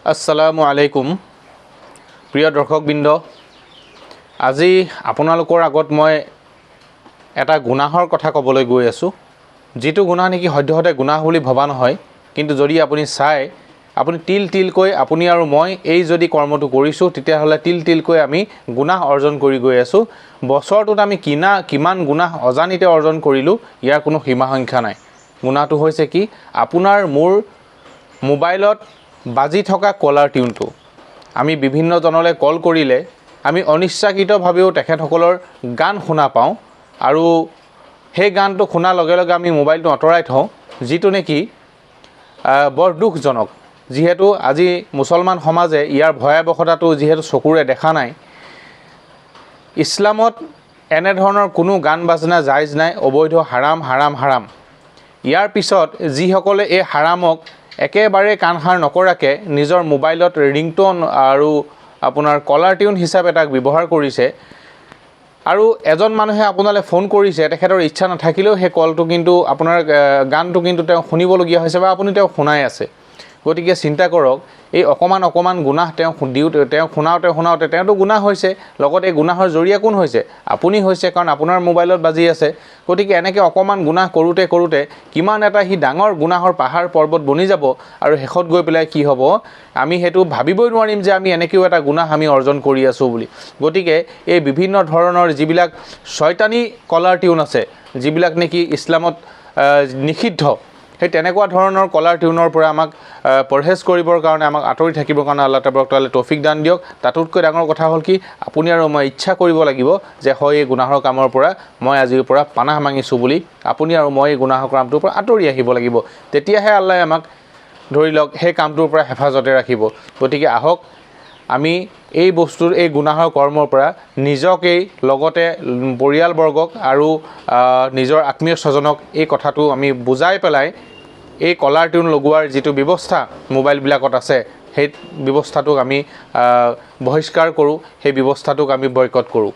আসসালামু আলাইকুম প্ৰিয় দৰ্শকবৃন্দ, আজি আপোনালোকৰ আগত মই এটা গুনাহৰ কথা ক'বলৈ গৈ আছোঁ, যিটো গুনাহ নেকি সদ্যহতে গুনাহ বুলি ভবা নহয়, কিন্তু যদি আপুনি চায়, আপুনি তিল তিলকৈ আপুনি আৰু মই এই যদি কৰ্মটো কৰিছোঁ, তেতিয়াহ'লে তিল তিলকৈ আমি গুনাহ অৰ্জন কৰি গৈ আছোঁ। বছৰটোত আমি কিমান গুনাহ অজানিতে অৰ্জন কৰিলোঁ, ইয়াৰ কোনো সীমা সংখ্যা নাই। গুনাহটো হৈছে কি, আপোনাৰ মোৰ মোবাইলত বাজি থকা কলাৰ টিউনটো আমি বিভিন্নজনলৈ কল কৰিলে আমি অনিচ্ছাকৃতভাৱেও তেখেতসকলৰ গান শুনা পাওঁ, আৰু সেই গানটো শুনাৰ লগে লগে আমি মোবাইলটো আঁতৰাই থওঁ, যিটো নেকি বৰ দুখজনক। যিহেতু আজি মুছলমান সমাজে ইয়াৰ ভয়াৱহতাটো যিহেতু চকুৰে দেখা নাই, ইছলামত এনেধৰণৰ কোনো গান বাজনা জাইজ নাই, অবৈধ, হাৰাম হাৰাম হাৰাম। ইয়াৰ পিছত যিসকলে এই হাৰামক একেবাৰে কাণসাৰ নকৰাকৈ নিজৰ মোবাইলত ৰিংটোন আৰু আপোনাৰ কলাৰ টিউন হিচাপে তাক ব্যৱহাৰ কৰিছে, আৰু এজন মানুহে আপোনালৈ ফোন কৰিছে, তেখেতৰ ইচ্ছা নাথাকিলেও সেই কলটো কিন্তু আপোনাৰ গানটো কিন্তু তেওঁ শুনিবলগীয়া হৈছে বা আপুনি তেওঁ শুনাই আছে। গতিকে চিন্তা কৰক, এই অকণমান গুনাহ তেওঁ শুনাওঁতে তেওঁতো গুনাহ হৈছে, লগতে এই গুনাহৰ জৰিয়া কোন হৈছে? আপুনি হৈছে, কাৰণ আপোনাৰ মোবাইলত বাজি আছে। গতিকে এনেকৈ অকণমান গুনাহ কৰোঁতে কিমান এটা সি ডাঙৰ গুনাহৰ পাহাৰ পৰ্বত বনি যাব, আৰু শেষত গৈ পেলাই কি হ'ব, আমি সেইটো ভাবিবই নোৱাৰিম যে আমি এনেকৈও এটা গুনাহ আমি অৰ্জন কৰি আছোঁ বুলি। গতিকে এই বিভিন্ন ধৰণৰ যিবিলাক শয়তানী কলাৰ টিউন আছে, যিবিলাক নেকি ইছলামত নিষিদ্ধ, সেই তেনেকুৱা ধৰণৰ কলাৰ টিউনৰ পৰা আমাক পৰহেজ কৰিবৰ কাৰণে, আমাক আঁতৰি থাকিবৰ কাৰণে আল্লাহ তাবাৰক তৌফিক দান দিয়ক। তাতোতকৈ ডাঙৰ কথা হ'ল কি, আপুনি আৰু মই ইচ্ছা কৰিব লাগিব যে হয়, এই গুনাহৰ কামৰ পৰা মই আজিৰ পৰা পানাহ মাঙিছোঁ বুলি আপুনি আৰু মই এই গুনাহৰ কামটোৰ পৰা আঁতৰি আহিব লাগিব। তেতিয়াহে আল্লাহে আমাক ধৰি লওক সেই কামটোৰ পৰা হেফাজতে ৰাখিব। গতিকে আহক, আমি এই গুনাহৰ কৰ্মৰ পৰা নিজকেই, লগতে পৰিয়ালবৰ্গক আৰু নিজৰ আত্মীয় স্বজনক এই কথাটো আমি বুজাই পেলাই এই কলাৰ টিউন লগোৱাৰ যিটো ব্যৱস্থা মোবাইলবিলাকত আছে, সেই ব্যৱস্থাটোক আমি বহিষ্কাৰ কৰোঁ, সেই ব্যৱস্থাটোক আমি বয়কট কৰোঁ।